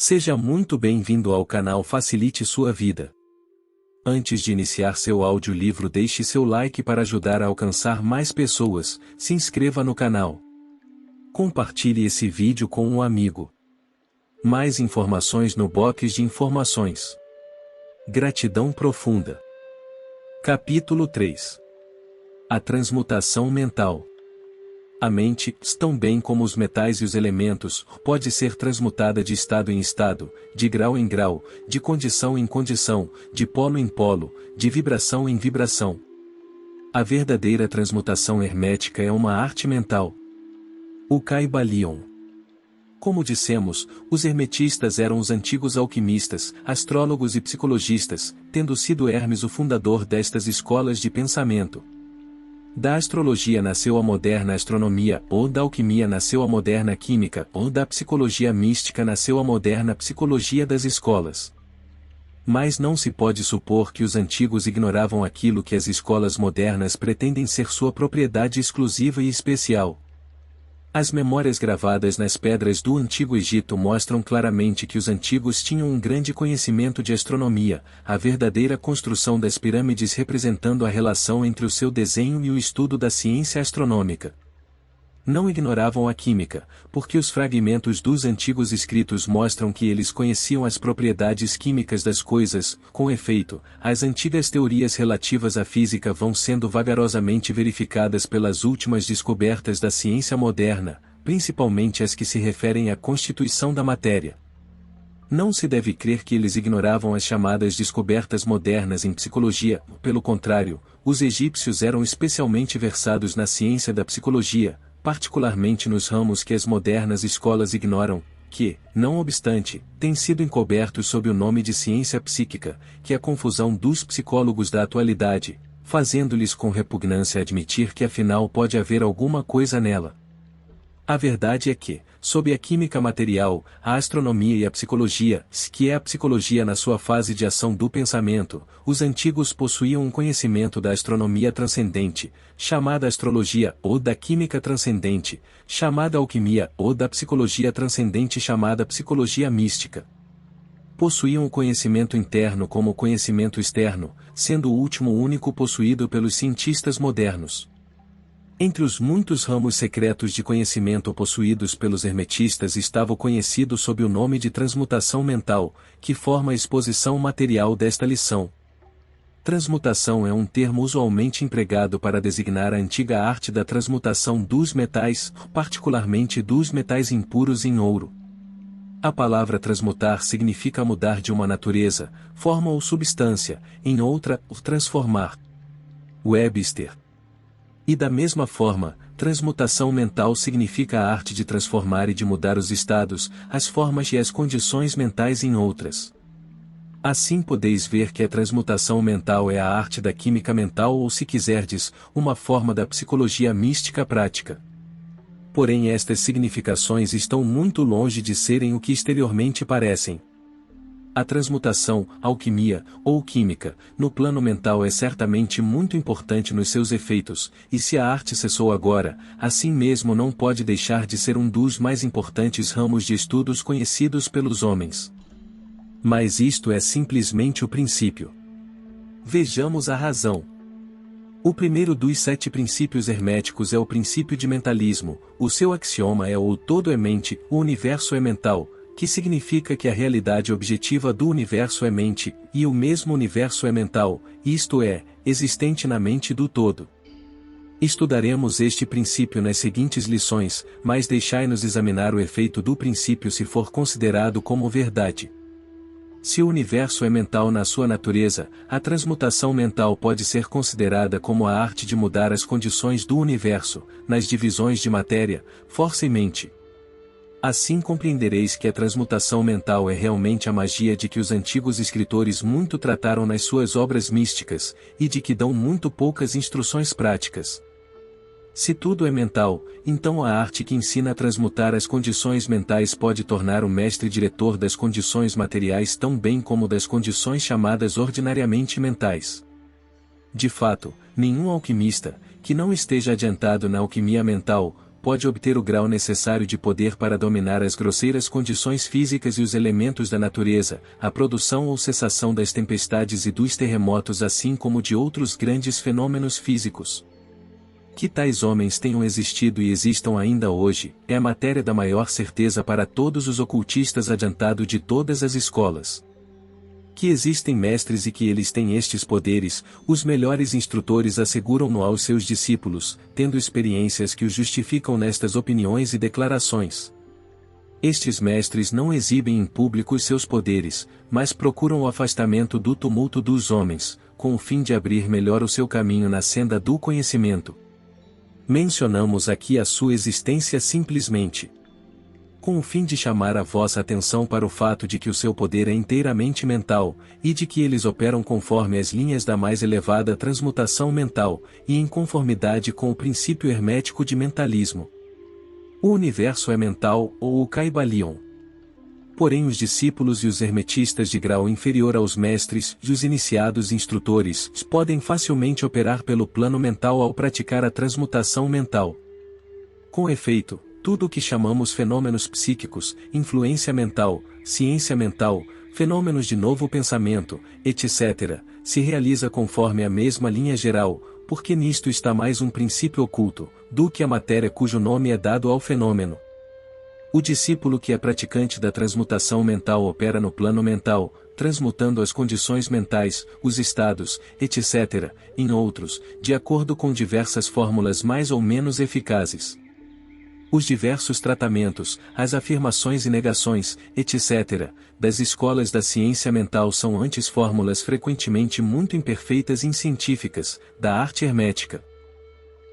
Seja muito bem-vindo ao canal Facilite Sua Vida. Antes de iniciar seu audiolivro, deixe seu like para ajudar a alcançar mais pessoas, se inscreva no canal. Compartilhe esse vídeo com um amigo. Mais informações no box de informações. Gratidão profunda. Capítulo 3. A transmutação mental. A mente, tão bem como os metais e os elementos, pode ser transmutada de estado em estado, de grau em grau, de condição em condição, de polo em polo, de vibração em vibração. A verdadeira transmutação hermética é uma arte mental. O Kybalion. Como dissemos, os hermetistas eram os antigos alquimistas, astrólogos e psicologistas, tendo sido Hermes o fundador destas escolas de pensamento. Da astrologia nasceu a moderna astronomia, ou da alquimia nasceu a moderna química, ou da psicologia mística nasceu a moderna psicologia das escolas. Mas não se pode supor que os antigos ignoravam aquilo que as escolas modernas pretendem ser sua propriedade exclusiva e especial. As memórias gravadas nas pedras do Antigo Egito mostram claramente que os antigos tinham um grande conhecimento de astronomia, a verdadeira construção das pirâmides representando a relação entre o seu desenho e o estudo da ciência astronômica. Não ignoravam a química, porque os fragmentos dos antigos escritos mostram que eles conheciam as propriedades químicas das coisas. Com efeito, as antigas teorias relativas à física vão sendo vagarosamente verificadas pelas últimas descobertas da ciência moderna, principalmente as que se referem à constituição da matéria. Não se deve crer que eles ignoravam as chamadas descobertas modernas em psicologia, pelo contrário, os egípcios eram especialmente versados na ciência da psicologia, particularmente nos ramos que as modernas escolas ignoram, que, não obstante, têm sido encobertos sob o nome de ciência psíquica, que é a confusão dos psicólogos da atualidade, fazendo-lhes com repugnância admitir que afinal pode haver alguma coisa nela. A verdade é que, sob a química material, a astronomia e a psicologia, que é a psicologia na sua fase de ação do pensamento, os antigos possuíam um conhecimento da astronomia transcendente, chamada astrologia, ou da química transcendente, chamada alquimia, ou da psicologia transcendente chamada psicologia mística. Possuíam o conhecimento interno como o conhecimento externo, sendo o último único possuído pelos cientistas modernos. Entre os muitos ramos secretos de conhecimento possuídos pelos hermetistas estava o conhecido sob o nome de transmutação mental, que forma a exposição material desta lição. Transmutação é um termo usualmente empregado para designar a antiga arte da transmutação dos metais, particularmente dos metais impuros em ouro. A palavra transmutar significa mudar de uma natureza, forma ou substância, em outra, transformar. Webster. E da mesma forma, transmutação mental significa a arte de transformar e de mudar os estados, as formas e as condições mentais em outras. Assim podeis ver que a transmutação mental é a arte da química mental ou, se quiserdes, uma forma da psicologia mística prática. Porém estas significações estão muito longe de serem o que exteriormente parecem. A transmutação, alquimia, ou química, no plano mental é certamente muito importante nos seus efeitos, e se a arte cessou agora, assim mesmo não pode deixar de ser um dos mais importantes ramos de estudos conhecidos pelos homens. Mas isto é simplesmente o princípio. Vejamos a razão. O primeiro dos 7 princípios herméticos é o princípio de mentalismo, o seu axioma é o todo é mente, o universo é mental, que significa que a realidade objetiva do universo é mente, e o mesmo universo é mental, isto é, existente na mente do todo. Estudaremos este princípio nas seguintes lições, mas deixai-nos examinar o efeito do princípio se for considerado como verdade. Se o universo é mental na sua natureza, a transmutação mental pode ser considerada como a arte de mudar as condições do universo, nas divisões de matéria, força e mente. Assim compreendereis que a transmutação mental é realmente a magia de que os antigos escritores muito trataram nas suas obras místicas, e de que dão muito poucas instruções práticas. Se tudo é mental, então a arte que ensina a transmutar as condições mentais pode tornar o mestre diretor das condições materiais tão bem como das condições chamadas ordinariamente mentais. De fato, nenhum alquimista, que não esteja adiantado na alquimia mental, pode obter o grau necessário de poder para dominar as grosseiras condições físicas e os elementos da natureza, a produção ou cessação das tempestades e dos terremotos assim como de outros grandes fenômenos físicos. Que tais homens tenham existido e existam ainda hoje, é a matéria da maior certeza para todos os ocultistas adiantado de todas as escolas. Que existem mestres e que eles têm estes poderes, os melhores instrutores asseguram-no aos seus discípulos, tendo experiências que os justificam nestas opiniões e declarações. Estes mestres não exibem em público os seus poderes, mas procuram o afastamento do tumulto dos homens, com o fim de abrir melhor o seu caminho na senda do conhecimento. Mencionamos aqui a sua existência simplesmente com o fim de chamar a vossa atenção para o fato de que o seu poder é inteiramente mental, e de que eles operam conforme as linhas da mais elevada transmutação mental, e em conformidade com o princípio hermético de mentalismo. O universo é mental, ou o Kaibalion. Porém os discípulos e os hermetistas de grau inferior aos mestres e os iniciados instrutores podem facilmente operar pelo plano mental ao praticar a transmutação mental. Com efeito, tudo o que chamamos fenômenos psíquicos, influência mental, ciência mental, fenômenos de novo pensamento, etc., se realiza conforme a mesma linha geral, porque nisto está mais um princípio oculto, do que a matéria cujo nome é dado ao fenômeno. O discípulo que é praticante da transmutação mental opera no plano mental, transmutando as condições mentais, os estados, etc., em outros, de acordo com diversas fórmulas mais ou menos eficazes. Os diversos tratamentos, as afirmações e negações, etc., das escolas da ciência mental são antes fórmulas frequentemente muito imperfeitas e científicas, da arte hermética.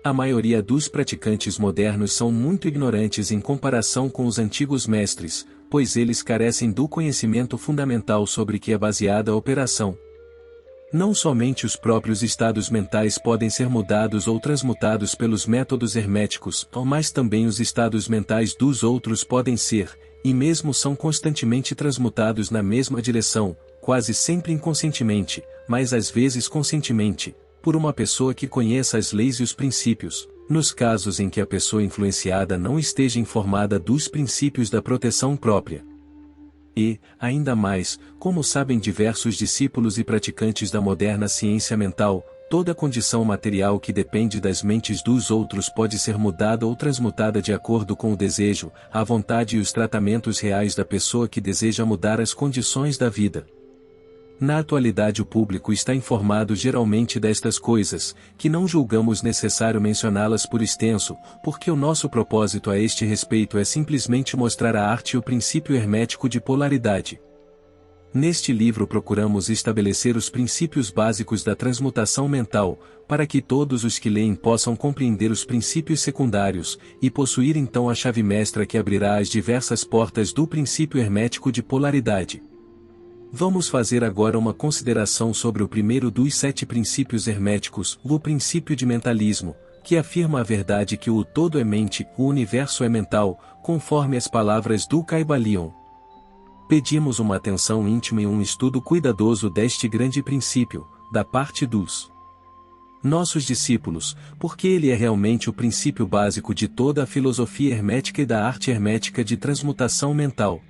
A maioria dos praticantes modernos são muito ignorantes em comparação com os antigos mestres, pois eles carecem do conhecimento fundamental sobre que é baseada a operação. Não somente os próprios estados mentais podem ser mudados ou transmutados pelos métodos herméticos, mas também os estados mentais dos outros podem ser, e mesmo são constantemente transmutados na mesma direção, quase sempre inconscientemente, mas às vezes conscientemente, por uma pessoa que conheça as leis e os princípios, nos casos em que a pessoa influenciada não esteja informada dos princípios da proteção própria. E, ainda mais, como sabem diversos discípulos e praticantes da moderna ciência mental, toda condição material que depende das mentes dos outros pode ser mudada ou transmutada de acordo com o desejo, a vontade e os tratamentos reais da pessoa que deseja mudar as condições da vida. Na atualidade o público está informado geralmente destas coisas, que não julgamos necessário mencioná-las por extenso, porque o nosso propósito a este respeito é simplesmente mostrar a arte e o princípio hermético de polaridade. Neste livro procuramos estabelecer os princípios básicos da transmutação mental, para que todos os que leem possam compreender os princípios secundários, e possuir então a chave mestra que abrirá as diversas portas do princípio hermético de polaridade. Vamos fazer agora uma consideração sobre o primeiro dos 7 princípios herméticos, o princípio de mentalismo, que afirma a verdade que o todo é mente, o universo é mental, conforme as palavras do Kaibalion. Pedimos uma atenção íntima e um estudo cuidadoso deste grande princípio, da parte dos nossos discípulos, porque ele é realmente o princípio básico de toda a filosofia hermética e da arte hermética de transmutação mental.